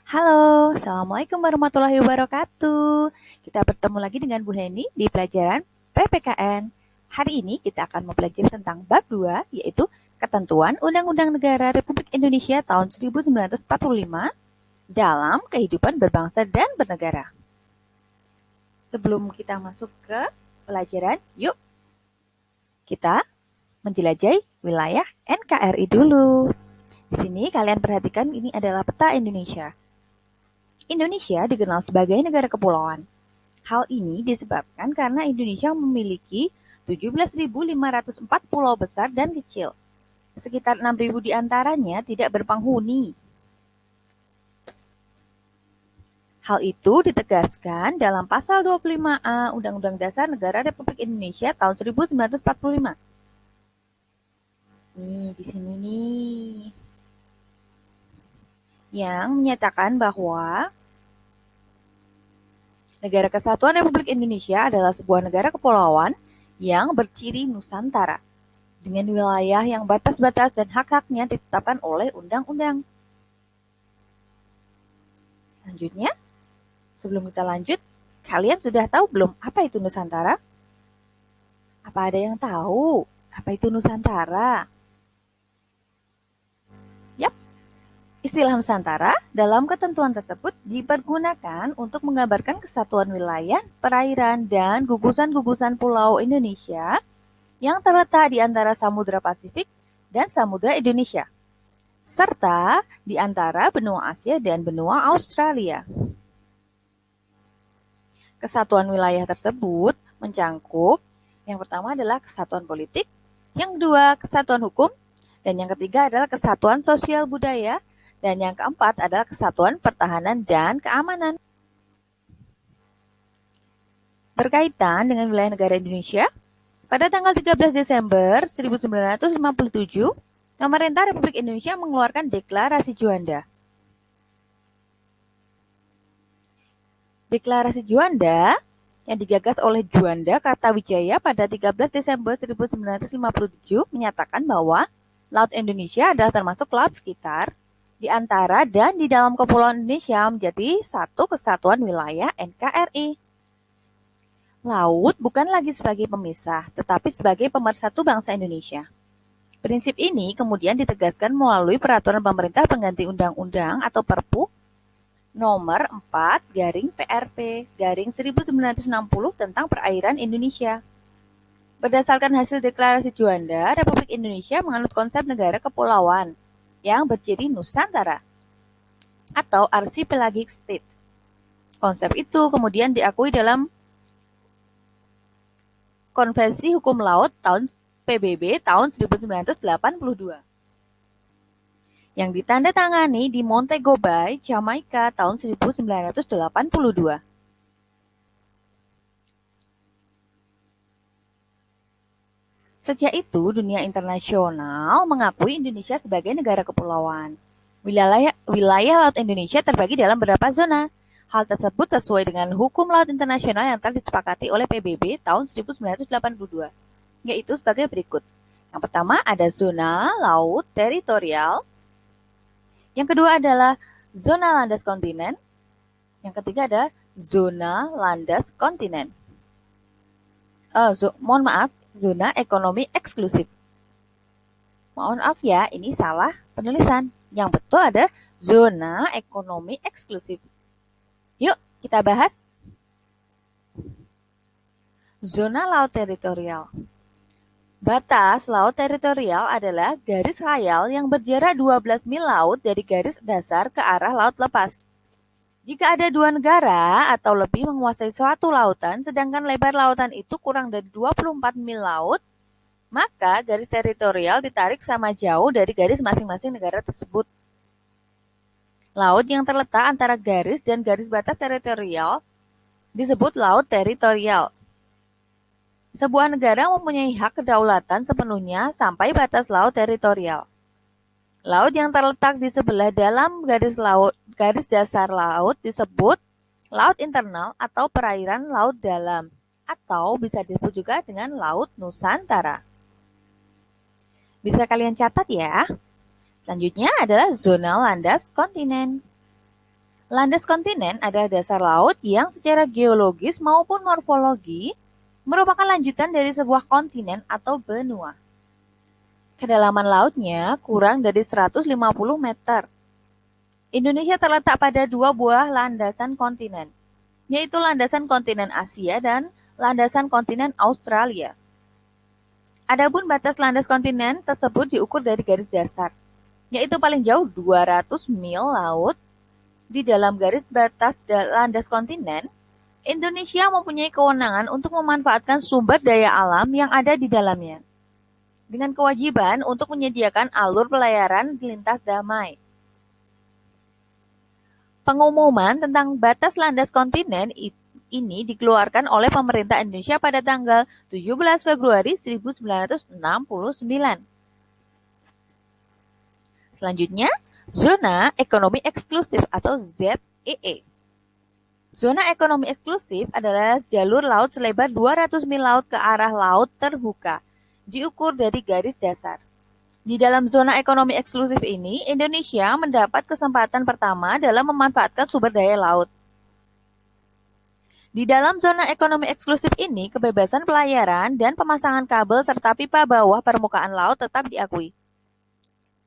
Halo, Assalamualaikum warahmatullahi wabarakatuh. Kita bertemu lagi dengan Bu Heni di pelajaran PPKN. Hari ini kita akan mempelajari tentang bab 2, yaitu Ketentuan Undang-Undang Negara Republik Indonesia tahun 1945 dalam kehidupan berbangsa dan bernegara. Sebelum kita masuk ke pelajaran, yuk kita menjelajahi wilayah NKRI dulu. Di sini kalian perhatikan ini adalah peta Indonesia. Indonesia dikenal sebagai negara kepulauan. Hal ini disebabkan karena Indonesia memiliki 17.504 pulau besar dan kecil. Sekitar 6.000 diantaranya tidak berpenghuni. Hal itu ditegaskan dalam pasal 25A Undang-Undang Dasar Negara Republik Indonesia tahun 1945. Nih, di sini nih. Yang menyatakan bahwa Negara Kesatuan Republik Indonesia adalah sebuah negara kepulauan yang berciri Nusantara, dengan wilayah yang batas-batas dan hak-haknya ditetapkan oleh undang-undang. Selanjutnya, sebelum kita lanjut, kalian sudah tahu belum apa itu Nusantara? Apa ada yang tahu apa itu Nusantara? Yap, istilah Nusantara dalam ketentuan tersebut dipergunakan untuk menggambarkan kesatuan wilayah, perairan, dan gugusan-gugusan pulau Indonesia yang terletak di antara Samudra Pasifik dan Samudra Indonesia, serta di antara benua Asia dan benua Australia. Kesatuan wilayah tersebut mencangkup yang pertama adalah kesatuan politik, yang kedua kesatuan hukum, dan yang ketiga adalah kesatuan sosial budaya, dan yang keempat adalah kesatuan pertahanan dan keamanan. Berkaitan dengan wilayah negara Indonesia, pada tanggal 13 Desember 1957, Pemerintah Republik Indonesia mengeluarkan Deklarasi Juanda. Deklarasi Juanda yang digagas oleh Juanda Kartawijaya pada 13 Desember 1957 menyatakan bahwa Laut Indonesia adalah termasuk laut sekitar, di antara dan di dalam Kepulauan Indonesia menjadi satu kesatuan wilayah NKRI. Laut bukan lagi sebagai pemisah, tetapi sebagai pemersatu bangsa Indonesia. Prinsip ini kemudian ditegaskan melalui Peraturan Pemerintah Pengganti Undang-Undang atau Perpu Nomor 4/PRP/1960 tentang Perairan Indonesia. Berdasarkan hasil Deklarasi Juanda, Republik Indonesia menganut konsep negara kepulauan yang berciri Nusantara atau Archipelagic State. Konsep itu kemudian diakui dalam Konvensi Hukum Laut tahun PBB tahun 1982 yang ditandatangani di Montego Bay, Jamaika tahun 1982. Sejak itu, dunia internasional mengakui Indonesia sebagai negara kepulauan. Wilayah laut Indonesia terbagi dalam beberapa zona. Hal tersebut sesuai dengan hukum laut internasional yang telah disepakati oleh PBB tahun 1982, yaitu sebagai berikut. Yang pertama ada zona laut teritorial. Yang kedua adalah zona landas kontinen. Yang ketiga ada zona landas kontinen. Mohon maaf, zona ekonomi eksklusif. Mohon maaf ya, ini salah penulisan. Yang betul ada zona ekonomi eksklusif. Yuk, kita bahas. Zona laut teritorial. Batas laut teritorial adalah garis khayal yang berjarak 12 mil laut dari garis dasar ke arah laut lepas. Jika ada dua negara atau lebih menguasai suatu lautan, sedangkan lebar lautan itu kurang dari 24 mil laut, maka garis teritorial ditarik sama jauh dari garis masing-masing negara tersebut. Laut yang terletak antara garis dan garis batas teritorial disebut laut teritorial. Sebuah negara mempunyai hak kedaulatan sepenuhnya sampai batas laut teritorial. Laut yang terletak di sebelah dalam garis dasar laut disebut laut internal atau perairan laut dalam, atau bisa disebut juga dengan laut Nusantara. Bisa kalian catat ya. Selanjutnya adalah zona landas kontinen. Landas kontinen adalah dasar laut yang secara geologis maupun morfologi merupakan lanjutan dari sebuah kontinen atau benua. Kedalaman lautnya kurang dari 150 meter. Indonesia terletak pada dua buah landasan kontinen, yaitu landasan kontinen Asia dan landasan kontinen Australia. Adapun batas landas kontinen tersebut diukur dari garis dasar, yaitu paling jauh 200 mil laut. Di dalam garis batas landas kontinen, Indonesia mempunyai kewenangan untuk memanfaatkan sumber daya alam yang ada di dalamnya, dengan kewajiban untuk menyediakan alur pelayaran lintas damai. Pengumuman tentang batas landas kontinen ini dikeluarkan oleh pemerintah Indonesia pada tanggal 17 Februari 1969. Selanjutnya, Zona Ekonomi Eksklusif atau ZEE. Zona ekonomi eksklusif adalah jalur laut selebar 200 mil laut ke arah laut terbuka, diukur dari garis dasar. Di dalam zona ekonomi eksklusif ini, Indonesia mendapat kesempatan pertama dalam memanfaatkan sumber daya laut. Di dalam zona ekonomi eksklusif ini, kebebasan pelayaran dan pemasangan kabel serta pipa bawah permukaan laut tetap diakui.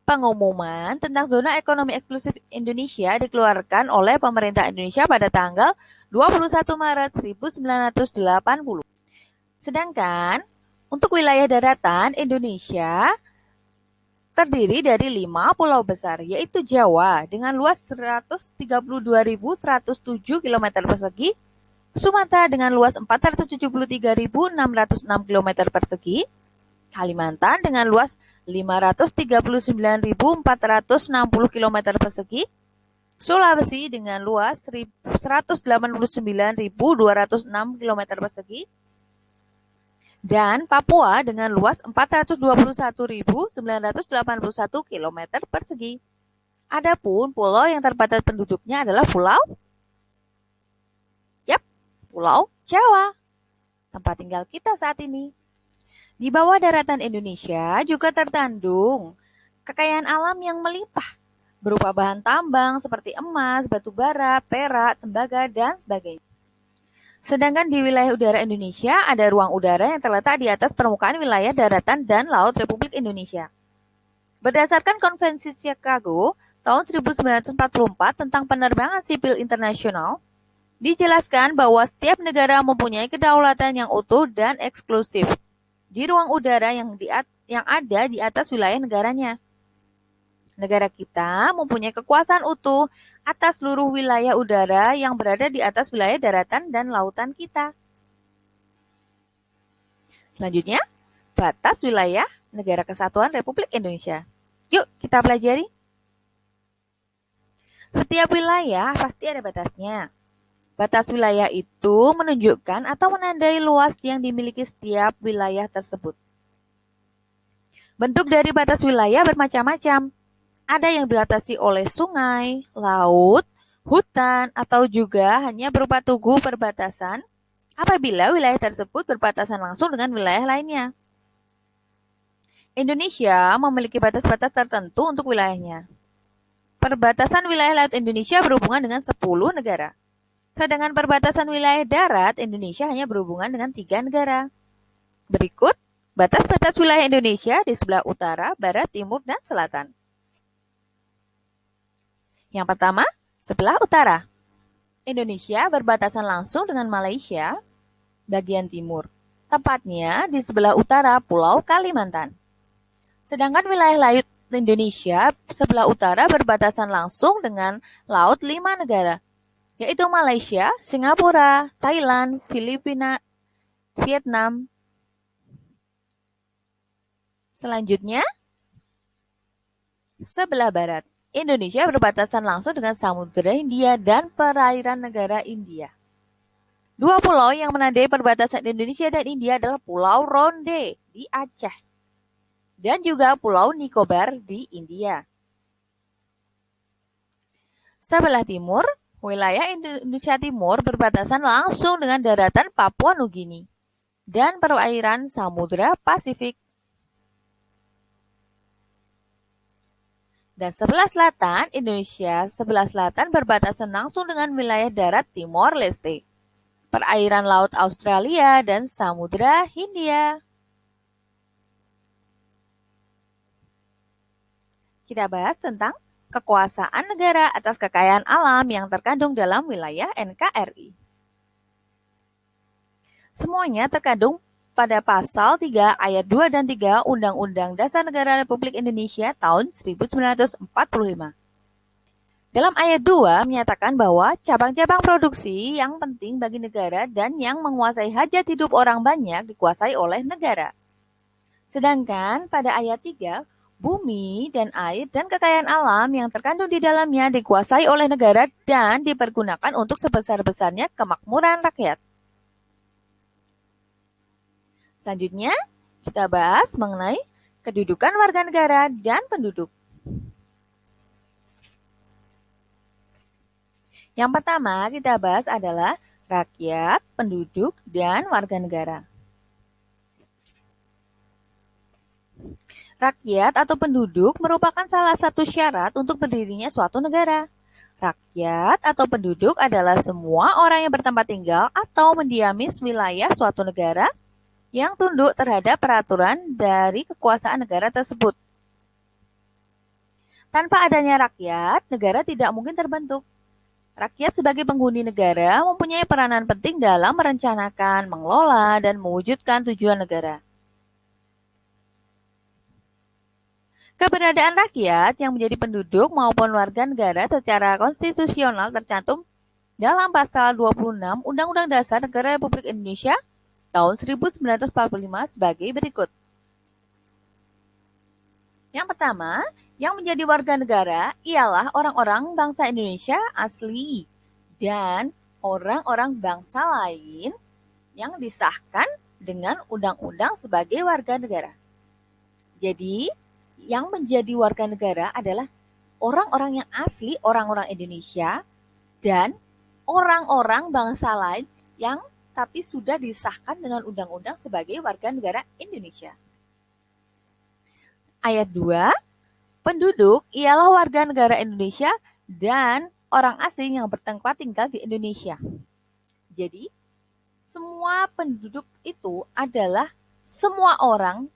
Pengumuman tentang zona ekonomi eksklusif Indonesia dikeluarkan oleh pemerintah Indonesia pada tanggal 21 Maret 1980. Sedangkan untuk wilayah daratan Indonesia terdiri dari 5 pulau besar, yaitu Jawa dengan luas 132.107 km persegi, Sumatera dengan luas 473.606 km persegi, Kalimantan dengan luas 539.460 km persegi, Sulawesi dengan luas 189.206 km persegi, dan Papua dengan luas 421.981 km persegi. Adapun pulau yang terbatas penduduknya adalah Pulau Jawa, tempat tinggal kita saat ini. Di bawah daratan Indonesia juga terkandung kekayaan alam yang melimpah, berupa bahan tambang seperti emas, batu bara, perak, tembaga, dan sebagainya. Sedangkan di wilayah udara Indonesia ada ruang udara yang terletak di atas permukaan wilayah daratan dan laut Republik Indonesia. Berdasarkan Konvensi Chicago tahun 1944 tentang penerbangan sipil internasional, dijelaskan bahwa setiap negara mempunyai kedaulatan yang utuh dan eksklusif di ruang udara yang ada di atas wilayah negaranya. Negara kita mempunyai kekuasaan utuh atas seluruh wilayah udara yang berada di atas wilayah daratan dan lautan kita. Selanjutnya, batas wilayah Negara Kesatuan Republik Indonesia. Yuk kita pelajari. Setiap wilayah pasti ada batasnya. Batas wilayah itu menunjukkan atau menandai luas yang dimiliki setiap wilayah tersebut. Bentuk dari batas wilayah bermacam-macam. Ada yang dibatasi oleh sungai, laut, hutan, atau juga hanya berupa tugu perbatasan apabila wilayah tersebut berbatasan langsung dengan wilayah lainnya. Indonesia memiliki batas-batas tertentu untuk wilayahnya. Perbatasan wilayah laut Indonesia berhubungan dengan 10 negara. Sedangkan perbatasan wilayah darat Indonesia hanya berhubungan dengan 3 negara. Berikut batas-batas wilayah Indonesia di sebelah utara, barat, timur, dan selatan. Yang pertama, sebelah utara. Indonesia berbatasan langsung dengan Malaysia bagian timur, tepatnya di sebelah utara Pulau Kalimantan. Sedangkan wilayah laut Indonesia sebelah utara berbatasan langsung dengan laut 5 negara, yaitu Malaysia, Singapura, Thailand, Filipina, Vietnam. Selanjutnya, sebelah barat. Indonesia berbatasan langsung dengan Samudra Hindia dan perairan negara India. 2 pulau yang menandai perbatasan Indonesia dan India adalah Pulau Ronde di Aceh dan juga Pulau Nicobar di India. Sebelah timur, wilayah Indonesia Timur berbatasan langsung dengan daratan Papua Nugini dan perairan Samudra Pasifik. Dan sebelah selatan, Indonesia sebelah selatan berbatasan langsung dengan wilayah darat Timor Leste, perairan Laut Australia, dan Samudra Hindia. Kita bahas tentang kekuasaan negara atas kekayaan alam yang terkandung dalam wilayah NKRI. Semuanya terkandung pada pasal 3 ayat 2 dan 3 Undang-Undang Dasar Negara Republik Indonesia tahun 1945. Dalam ayat 2 menyatakan bahwa cabang-cabang produksi yang penting bagi negara dan yang menguasai hajat hidup orang banyak dikuasai oleh negara. Sedangkan pada ayat 3, bumi dan air dan kekayaan alam yang terkandung di dalamnya dikuasai oleh negara dan dipergunakan untuk sebesar-besarnya kemakmuran rakyat. Selanjutnya, kita bahas mengenai kedudukan warga negara dan penduduk. Yang pertama kita bahas adalah rakyat, penduduk, dan warga negara. Rakyat atau penduduk merupakan salah satu syarat untuk berdirinya suatu negara. Rakyat atau penduduk adalah semua orang yang bertempat tinggal atau mendiami wilayah suatu negara yang tunduk terhadap peraturan dari kekuasaan negara tersebut. Tanpa adanya rakyat, negara tidak mungkin terbentuk. Rakyat sebagai penghuni negara mempunyai peranan penting dalam merencanakan, mengelola, dan mewujudkan tujuan negara. Keberadaan rakyat yang menjadi penduduk maupun warga negara secara konstitusional tercantum dalam pasal 26 Undang-Undang Dasar Negara Republik Indonesia tahun 1945 sebagai berikut. Yang pertama, yang menjadi warga negara ialah orang-orang bangsa Indonesia asli dan orang-orang bangsa lain yang disahkan dengan undang-undang sebagai warga negara. Jadi, yang menjadi warga negara adalah orang-orang yang asli, orang-orang Indonesia, dan orang-orang bangsa lain yang tapi sudah disahkan dengan undang-undang sebagai warga negara Indonesia. Ayat 2, penduduk ialah warga negara Indonesia dan orang asing yang bertempat tinggal di Indonesia. Jadi, semua penduduk itu adalah semua orang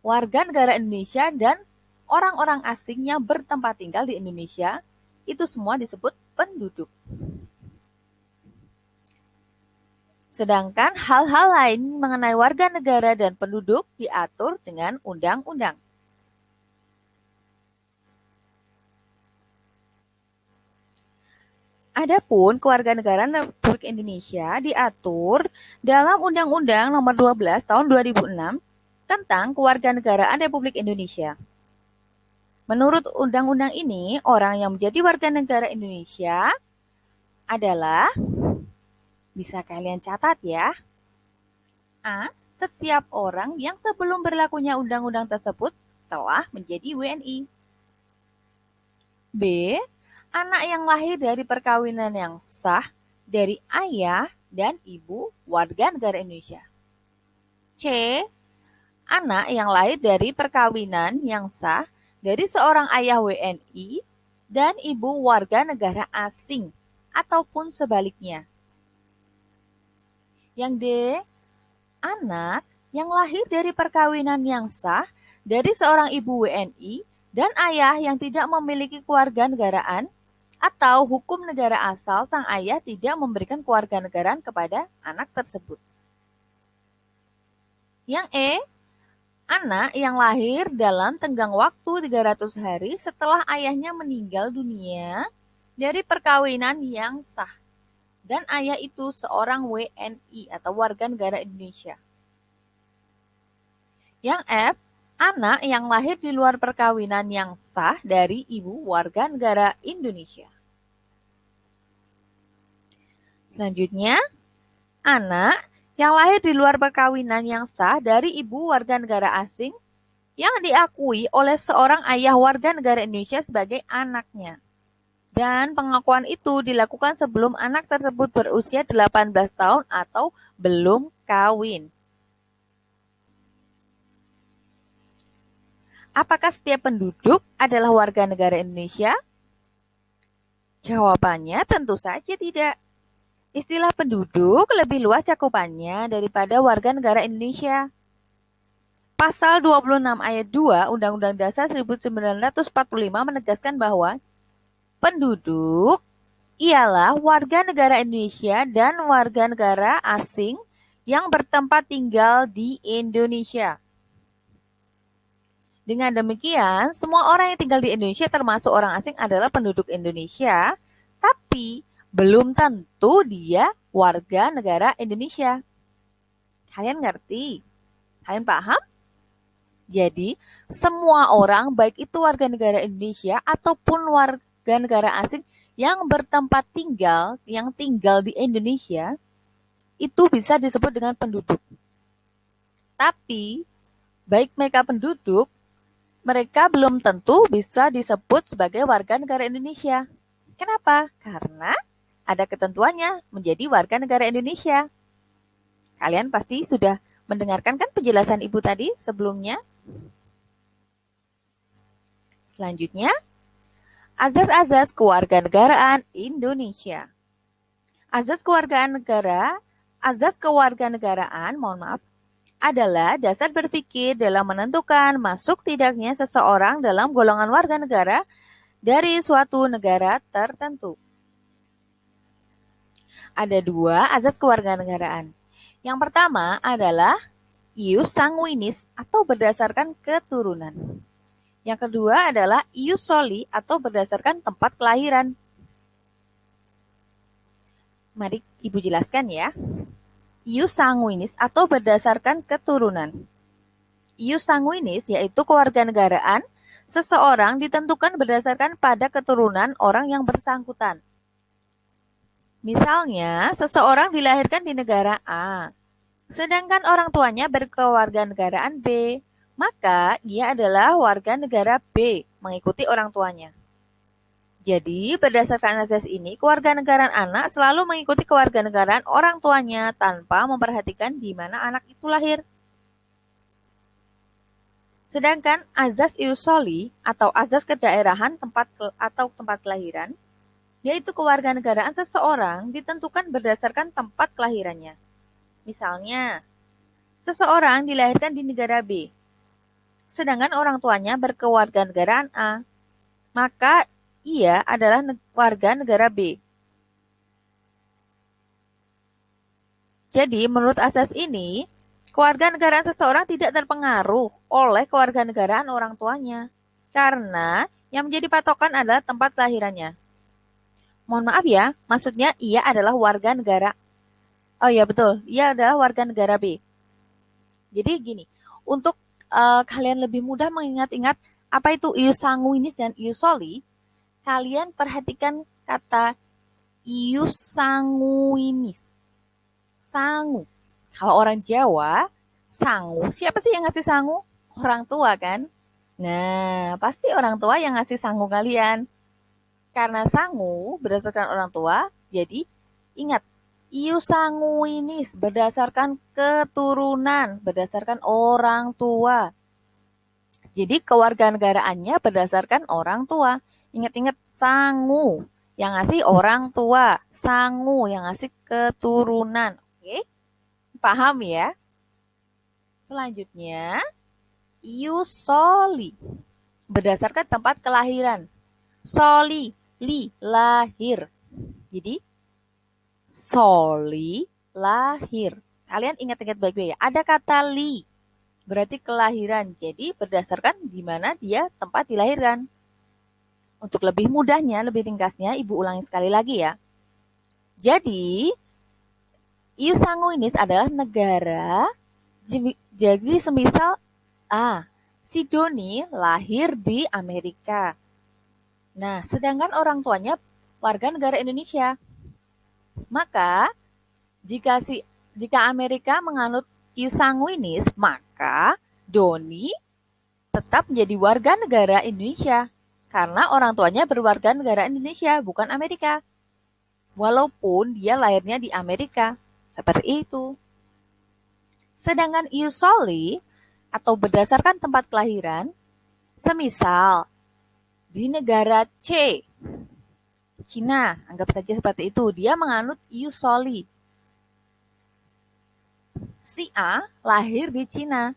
warga negara Indonesia dan orang-orang asing yang bertempat tinggal di Indonesia, itu semua disebut penduduk. Sedangkan hal-hal lain mengenai warga negara dan penduduk diatur dengan undang-undang. Adapun kewarganegaraan Republik Indonesia diatur dalam Undang-Undang Nomor 12 Tahun 2006 tentang Kewarganegaraan Republik Indonesia. Menurut undang-undang ini, orang yang menjadi warga negara Indonesia adalah, bisa kalian catat ya, A. Setiap orang yang sebelum berlakunya undang-undang tersebut telah menjadi WNI. B. Anak yang lahir dari perkawinan yang sah dari ayah dan ibu warga negara Indonesia. C. Anak yang lahir dari perkawinan yang sah dari seorang ayah WNI dan ibu warga negara asing ataupun sebaliknya. Yang D. Anak yang lahir dari perkawinan yang sah dari seorang ibu WNI dan ayah yang tidak memiliki kewarganegaraan atau hukum negara asal sang ayah tidak memberikan kewarganegaraan kepada anak tersebut. Yang E. Anak yang lahir dalam tenggang waktu 300 hari setelah ayahnya meninggal dunia dari perkawinan yang sah dan ayah itu seorang WNI atau warga negara Indonesia. Yang F. Anak yang lahir di luar perkawinan yang sah dari ibu warga negara Indonesia. Selanjutnya, anak yang lahir di luar perkawinan yang sah dari ibu warga negara asing yang diakui oleh seorang ayah warga negara Indonesia sebagai anaknya. Dan pengakuan itu dilakukan sebelum anak tersebut berusia 18 tahun atau belum kawin. Apakah setiap penduduk adalah warga negara Indonesia? Jawabannya tentu saja tidak. Istilah penduduk lebih luas cakupannya daripada warga negara Indonesia. Pasal 26 ayat 2 Undang-Undang Dasar 1945 menegaskan bahwa penduduk ialah warga negara Indonesia dan warga negara asing yang bertempat tinggal di Indonesia. Dengan demikian, semua orang yang tinggal di Indonesia termasuk orang asing adalah penduduk Indonesia, tapi belum tentu dia warga negara Indonesia. Kalian ngerti? Kalian paham? Jadi, semua orang, baik itu warga negara Indonesia ataupun warga negara asing yang bertempat tinggal, yang tinggal di Indonesia, itu bisa disebut dengan penduduk. Tapi, baik mereka penduduk, mereka belum tentu bisa disebut sebagai warga negara Indonesia. Kenapa? Karena ada ketentuannya menjadi warga negara Indonesia. Kalian pasti sudah mendengarkan kan penjelasan Ibu tadi sebelumnya? Selanjutnya, azas-azas kewarganegaraan Indonesia. Azas kewarganegaraan, adalah dasar berpikir dalam menentukan masuk tidaknya seseorang dalam golongan warga negara dari suatu negara tertentu. Ada dua azas kewarganegaraan. Yang pertama adalah ius sanguinis atau berdasarkan keturunan. Yang kedua adalah ius soli atau berdasarkan tempat kelahiran. Mari Ibu jelaskan ya. Ius sanguinis atau berdasarkan keturunan. Ius sanguinis yaitu kewarganegaraan seseorang ditentukan berdasarkan pada keturunan orang yang bersangkutan. Misalnya, seseorang dilahirkan di negara A, sedangkan orang tuanya berkewarganegaraan B, maka ia adalah warga negara B mengikuti orang tuanya. Jadi, berdasarkan azas ini, kewarganegaraan anak selalu mengikuti kewarganegaraan orang tuanya tanpa memperhatikan di mana anak itu lahir. Sedangkan azas ius soli atau azas kedaerahan tempat kelahiran, yaitu kewarganegaraan seseorang ditentukan berdasarkan tempat kelahirannya. Misalnya, seseorang dilahirkan di negara B, sedangkan orang tuanya berkewarganegaraan A, maka ia adalah warga negara B. Jadi, menurut asas ini, kewarganegaraan seseorang tidak terpengaruh oleh kewarganegaraan orang tuanya, karena yang menjadi patokan adalah tempat kelahirannya. Mohon maaf ya, maksudnya ia adalah warga negara. Oh iya betul, ia adalah warga negara B. Jadi gini, untuk kalian lebih mudah mengingat-ingat apa itu ius sanguinis dan ius soli, kalian perhatikan kata ius sanguinis. Sangu. Kalau orang Jawa, sangu. Siapa sih yang ngasih sangu? Orang tua kan? Nah, pasti orang tua yang ngasih sangu kalian. Karena sangu berdasarkan orang tua, jadi ingat, ius sanguinis berdasarkan keturunan, berdasarkan orang tua. Jadi kewarganegaraannya berdasarkan orang tua. Ingat-ingat sangu yang ngasih orang tua, sangu yang ngasih keturunan. Oke? Paham ya? Selanjutnya, ius soli berdasarkan tempat kelahiran. Soli, lahir. Jadi, soli, lahir. Kalian ingat-ingat baik-baik ya. Ada kata li, berarti kelahiran. Jadi, berdasarkan di mana dia tempat dilahirkan. Untuk lebih mudahnya, lebih ringkasnya, Ibu ulangi sekali lagi ya. Jadi, ius sanguinis adalah negara. Jadi, semisal si Doni lahir di Amerika. Nah, sedangkan orang tuanya warga negara Indonesia. Maka, jika Amerika menganut ius sanguinis, maka Doni tetap menjadi warga negara Indonesia. Karena orang tuanya berwarga negara Indonesia, bukan Amerika. Walaupun dia lahirnya di Amerika. Seperti itu. Sedangkan ius soli, atau berdasarkan tempat kelahiran, Semisal, di negara C, Cina, anggap saja seperti itu, dia menganut ius soli. Si A lahir di Cina.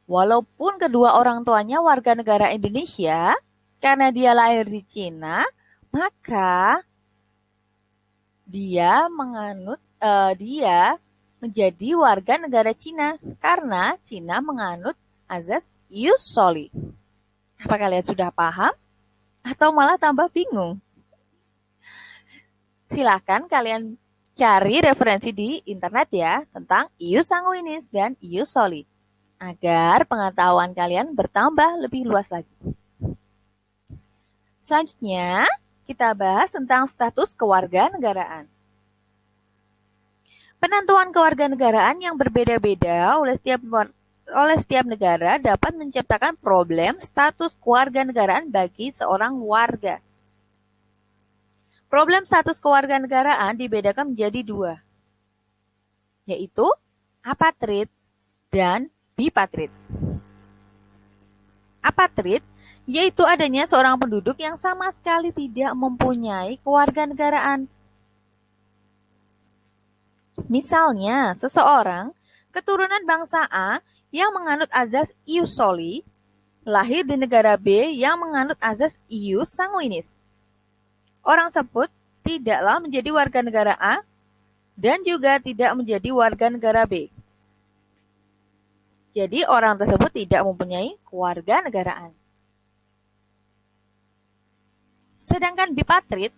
Walaupun kedua orang tuanya warga negara Indonesia, karena dia lahir di Cina, maka dia menjadi warga negara Cina karena Cina menganut azas ius soli. Apa kalian sudah paham atau malah tambah bingung? Silakan kalian cari referensi di internet ya tentang ius sanguinis dan ius soli agar pengetahuan kalian bertambah lebih luas lagi. Selanjutnya, kita bahas tentang status kewarganegaraan. Penentuan kewarganegaraan yang berbeda-beda oleh setiap negara dapat menciptakan problem status kewarganegaraan bagi seorang warga. Problem status kewarganegaraan dibedakan menjadi dua, yaitu apatrid dan bipatrid. Apatrid yaitu adanya seorang penduduk yang sama sekali tidak mempunyai kewarganegaraan. Misalnya, seseorang keturunan bangsa A yang menganut azas ius soli lahir di negara B yang menganut azas ius sanguinis. Orang tersebut tidaklah menjadi warga negara A dan juga tidak menjadi warga negara B. Jadi orang tersebut tidak mempunyai kewarganegaraan. Sedangkan bipatrid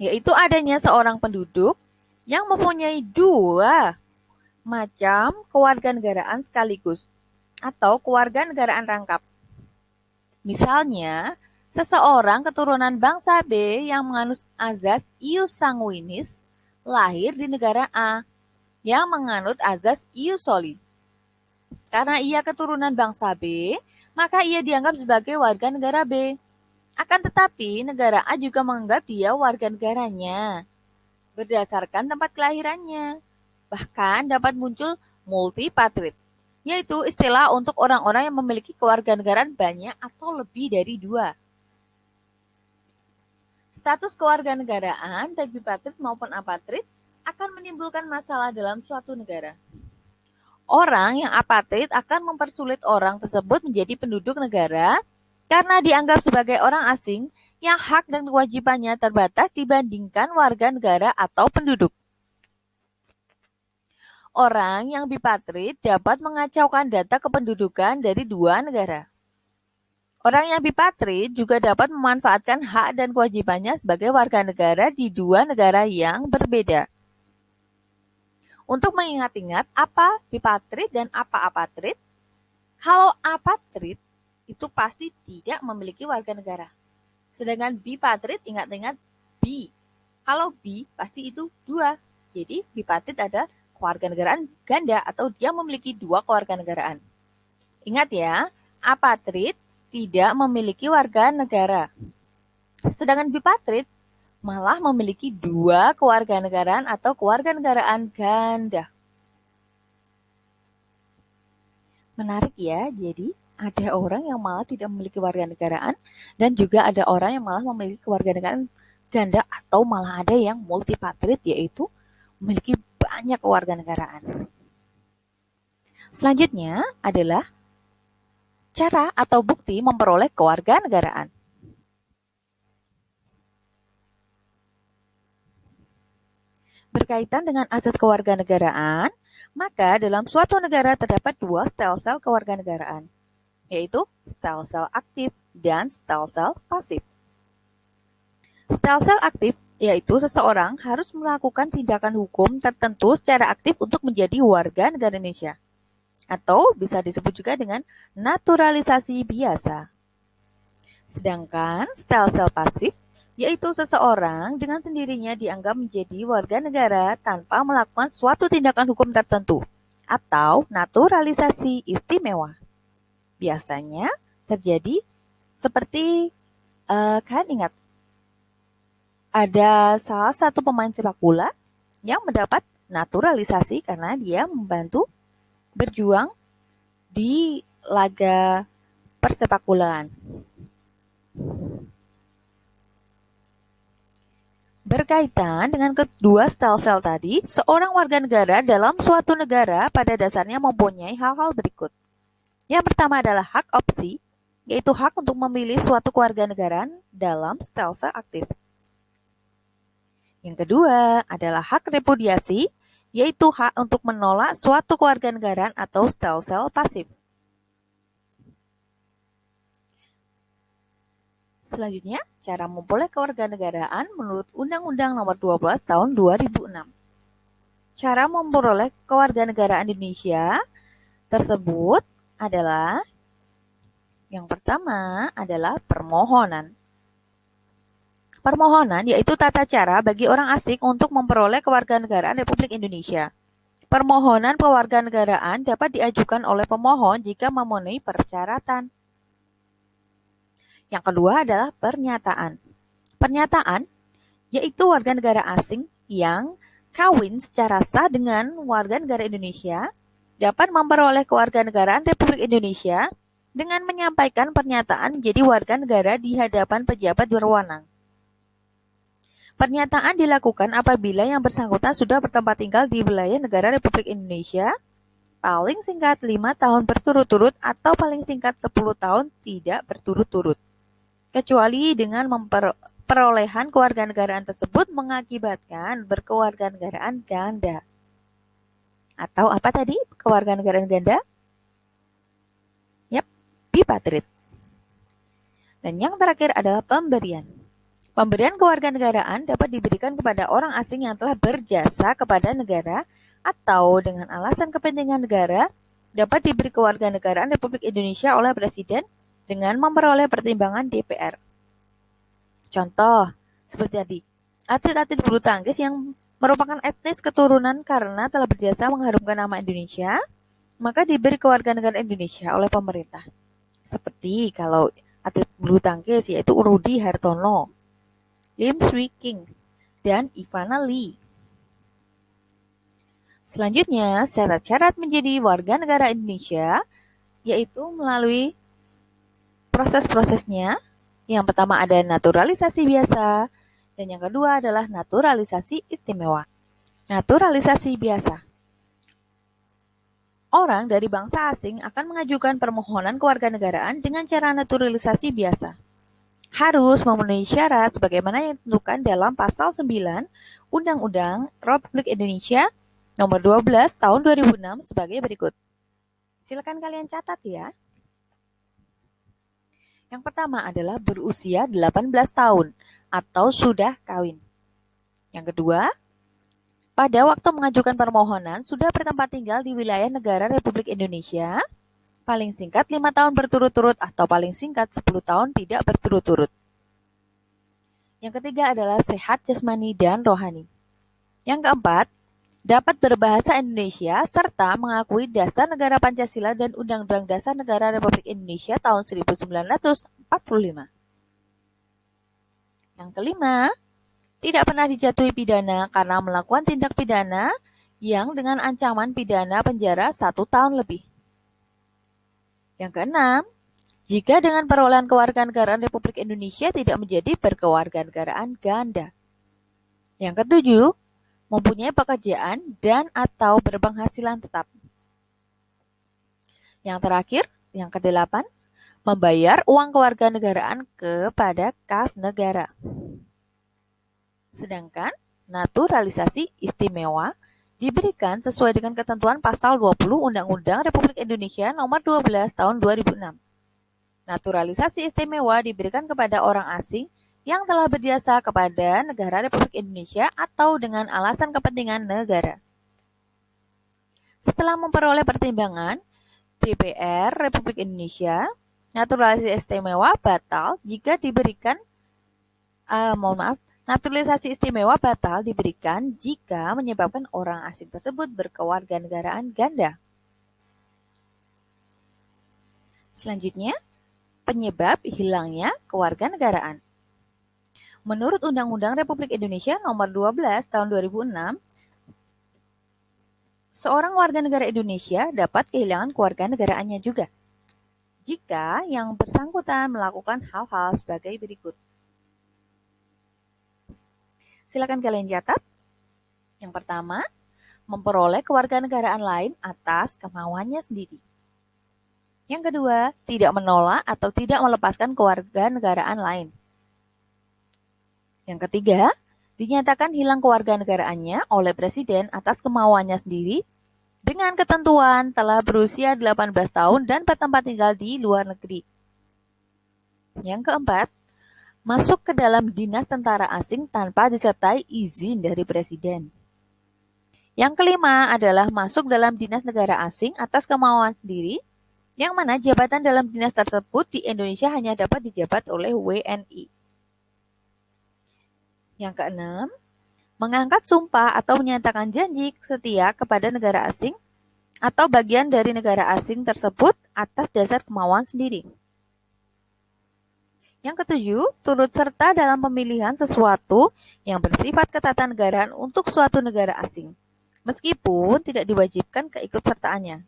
yaitu adanya seorang penduduk yang mempunyai dua macam kewarganegaraan sekaligus atau kewarganegaraan rangkap. Misalnya, seseorang keturunan bangsa B yang menganut azas ius sanguinis lahir di negara A yang menganut azas ius soli. Karena ia keturunan bangsa B, maka ia dianggap sebagai warga negara B. Akan tetapi, negara A juga menganggap dia warga negaranya berdasarkan tempat kelahirannya. Bahkan dapat muncul multipatrid, yaitu istilah untuk orang-orang yang memiliki kewarganegaraan banyak atau lebih dari dua. Status kewarganegaraan baik bipatrid maupun apatrid akan menimbulkan masalah dalam suatu negara. Orang yang apatrid akan mempersulit orang tersebut menjadi penduduk negara karena dianggap sebagai orang asing yang hak dan kewajibannya terbatas dibandingkan warga negara atau penduduk. Orang yang bipatrid dapat mengacaukan data kependudukan dari dua negara. Orang yang bipatrid juga dapat memanfaatkan hak dan kewajibannya sebagai warga negara di dua negara yang berbeda. Untuk mengingat-ingat apa bipatrid dan apa apatrid, kalau apatrid itu pasti tidak memiliki warga negara. Sedangkan bipatrid ingat-ingat bi. Kalau bi pasti itu dua. Jadi bipatrid ada kewarganegaraan ganda atau dia memiliki dua kewarganegaraan. Ingat ya, apatrid tidak memiliki warga negara. Sedangkan bipatrid malah memiliki dua kewarganegaraan atau kewarganegaraan ganda. Menarik ya, jadi ada orang yang malah tidak memiliki warganegaraan dan juga ada orang yang malah memiliki kewarganegaraan ganda atau malah ada yang multipatrid yaitu memiliki banyak kewarganegaraan. Selanjutnya adalah cara atau bukti memperoleh kewarganegaraan. Berkaitan dengan asas kewarganegaraan, maka dalam suatu negara terdapat dua sel-sel kewarganegaraan, yaitu sel-sel aktif dan sel-sel pasif. Sel-sel aktif yaitu seseorang harus melakukan tindakan hukum tertentu secara aktif untuk menjadi warga negara Indonesia, atau bisa disebut juga dengan naturalisasi biasa. Sedangkan sel-sel pasif yaitu seseorang dengan sendirinya dianggap menjadi warga negara tanpa melakukan suatu tindakan hukum tertentu atau naturalisasi istimewa. Biasanya terjadi seperti kalian ingat ada salah satu pemain sepak bola yang mendapat naturalisasi karena dia membantu berjuang di laga persepakbolaan. Berkaitan dengan kedua stelsel tadi, seorang warga negara dalam suatu negara pada dasarnya mempunyai hal-hal berikut. Yang pertama adalah hak opsi, yaitu hak untuk memilih suatu kewarganegaraan dalam stelsel aktif. Yang kedua adalah hak repudiasi, yaitu hak untuk menolak suatu kewarganegaraan atau stelsel pasif. Selanjutnya, cara memperoleh kewarganegaraan menurut Undang-Undang Nomor 12 Tahun 2006. Cara memperoleh kewarganegaraan Indonesia tersebut adalah yang pertama adalah permohonan. Permohonan yaitu tata cara bagi orang asing untuk memperoleh kewarganegaraan Republik Indonesia. Permohonan kewarganegaraan dapat diajukan oleh pemohon jika memenuhi persyaratan. Yang kedua adalah pernyataan. Pernyataan yaitu warga negara asing yang kawin secara sah dengan warga negara Indonesia dapat memperoleh kewarganegaraan Republik Indonesia dengan menyampaikan pernyataan menjadi warga negara di hadapan pejabat berwenang. Pernyataan dilakukan apabila yang bersangkutan sudah bertempat tinggal di wilayah negara Republik Indonesia paling singkat 5 tahun berturut-turut atau paling singkat 10 tahun tidak berturut-turut, kecuali dengan perolehan kewarganegaraan tersebut mengakibatkan berkewarganegaraan ganda. Atau apa tadi kewarganegaraan ganda? Yap, bipatrid. Dan yang terakhir adalah pemberian. Pemberian kewarganegaraan dapat diberikan kepada orang asing yang telah berjasa kepada negara atau dengan alasan kepentingan negara dapat diberi kewarganegaraan Republik Indonesia oleh Presiden dengan memperoleh pertimbangan DPR. Contoh, seperti tadi, atlet-atlet bulu tangkis yang merupakan etnis keturunan karena telah berjasa mengharumkan nama Indonesia, maka diberi kewarganegaraan Indonesia oleh pemerintah. Seperti kalau atlet bulu tangkis yaitu Rudy Hartono, Lim Swee King, dan Ivana Lee. Selanjutnya, syarat-syarat menjadi warga negara Indonesia yaitu melalui proses-prosesnya. Yang pertama ada naturalisasi biasa, dan yang kedua adalah naturalisasi istimewa. Naturalisasi biasa. Orang dari bangsa asing akan mengajukan permohonan kewarganegaraan dengan cara naturalisasi biasa. Harus memenuhi syarat sebagaimana yang ditentukan dalam Pasal 9 Undang-Undang Republik Indonesia Nomor 12 Tahun 2006 sebagai berikut. Silakan kalian catat ya. Yang pertama adalah berusia 18 tahun atau sudah kawin. Yang kedua, pada waktu mengajukan permohonan sudah bertempat tinggal di wilayah negara Republik Indonesia, paling singkat 5 tahun berturut-turut atau paling singkat 10 tahun tidak berturut-turut. Yang ketiga adalah sehat jasmani dan rohani. Yang keempat, dapat berbahasa Indonesia serta mengakui Dasar Negara Pancasila dan Undang-Undang Dasar Negara Republik Indonesia tahun 1945. Yang kelima, tidak pernah dijatuhi pidana karena melakukan tindak pidana yang dengan ancaman pidana penjara 1 tahun lebih. Yang keenam, jika dengan perolehan kewarganegaraan Republik Indonesia tidak menjadi berkewarganegaraan ganda. Yang ketujuh, mempunyai pekerjaan dan atau berpenghasilan tetap. Yang terakhir, yang kedelapan, membayar uang kewarganegaraan kepada kas negara. Sedangkan naturalisasi istimewa diberikan sesuai dengan ketentuan Pasal 20 Undang-Undang Republik Indonesia Nomor 12 Tahun 2006. Naturalisasi istimewa diberikan kepada orang asing yang telah berjasa kepada negara Republik Indonesia atau dengan alasan kepentingan negara. Setelah memperoleh pertimbangan DPR Republik Indonesia, naturalisasi istimewa batal jika diberikan naturalisasi istimewa batal diberikan jika menyebabkan orang asing tersebut berkewarganegaraan ganda. Selanjutnya, penyebab hilangnya kewarganegaraan. Menurut Undang-Undang Republik Indonesia Nomor 12 Tahun 2006, seorang warga negara Indonesia dapat kehilangan kewarganegaraannya juga. jika yang bersangkutan melakukan hal-hal sebagai berikut. Silakan kalian catat. Yang pertama, memperoleh kewarganegaraan lain atas kemauannya sendiri. Yang kedua, tidak menolak atau tidak melepaskan kewarganegaraan lain. Yang ketiga, dinyatakan hilang kewarganegaraannya oleh presiden atas kemauannya sendiri dengan ketentuan telah berusia 18 tahun dan bertempat tinggal di luar negeri. Yang keempat, masuk ke dalam dinas tentara asing tanpa disertai izin dari presiden. Yang kelima adalah masuk dalam dinas negara asing atas kemauan sendiri, yang mana jabatan dalam dinas tersebut di Indonesia hanya dapat dijabat oleh WNI. Yang keenam, mengangkat sumpah atau menyatakan janji setia kepada negara asing atau bagian dari negara asing tersebut atas dasar kemauan sendiri. Yang ketujuh, turut serta dalam pemilihan sesuatu yang bersifat ketatanegaraan untuk suatu negara asing, meskipun tidak diwajibkan keikutsertaannya.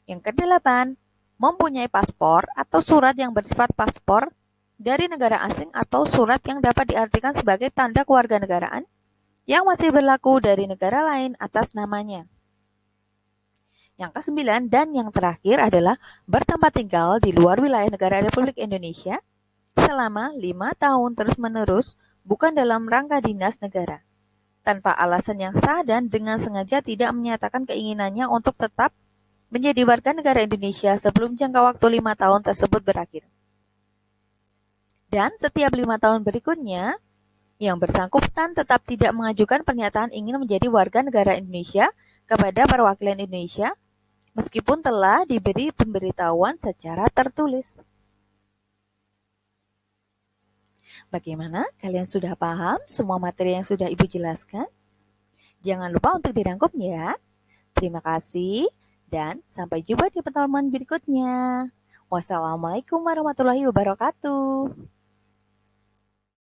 Yang kedelapan, mempunyai paspor atau surat yang bersifat paspor dari negara asing atau surat yang dapat diartikan sebagai tanda kewarganegaraan yang masih berlaku dari negara lain atas namanya. Yang kesembilan dan yang terakhir adalah bertempat tinggal di luar wilayah negara Republik Indonesia selama 5 tahun terus-menerus bukan dalam rangka dinas negara, tanpa alasan yang sah dan dengan sengaja tidak menyatakan keinginannya untuk tetap menjadi warga negara Indonesia sebelum jangka waktu 5 tahun tersebut berakhir. Dan setiap 5 tahun berikutnya, yang bersangkutan tetap tidak mengajukan pernyataan ingin menjadi warga negara Indonesia kepada perwakilan Indonesia, meskipun telah diberi pemberitahuan secara tertulis. Bagaimana? Kalian sudah paham semua materi yang sudah Ibu jelaskan? Jangan lupa untuk dirangkum ya. Terima kasih dan sampai jumpa di pertemuan berikutnya. Wassalamualaikum warahmatullahi wabarakatuh.